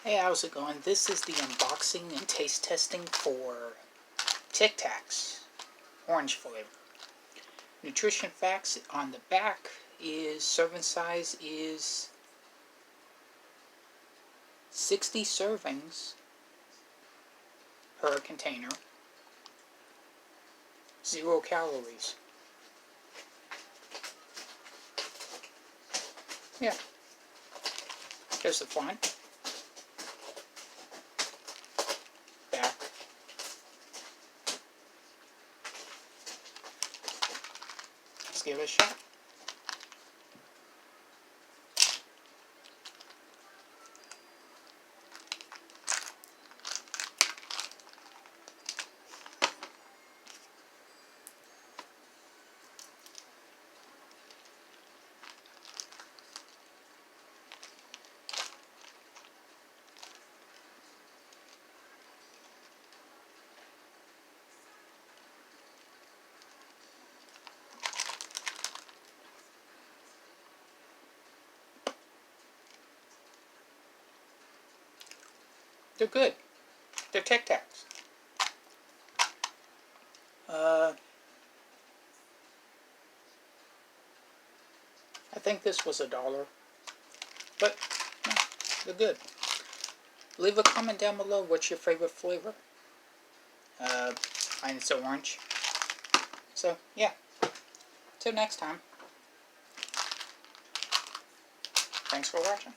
Hey, how's it going? This is the unboxing and taste testing for Tic Tacs, orange flavor. Nutrition facts on the back is serving size is 60 servings per container, 0 calories. Yeah, here's the front, back. Let's give it a shot. They're good. They're Tic Tacs. I think this was $1, but no, they're good. Leave a comment down below. What's your favorite flavor? Mine is orange. So yeah, till next time. Thanks for watching.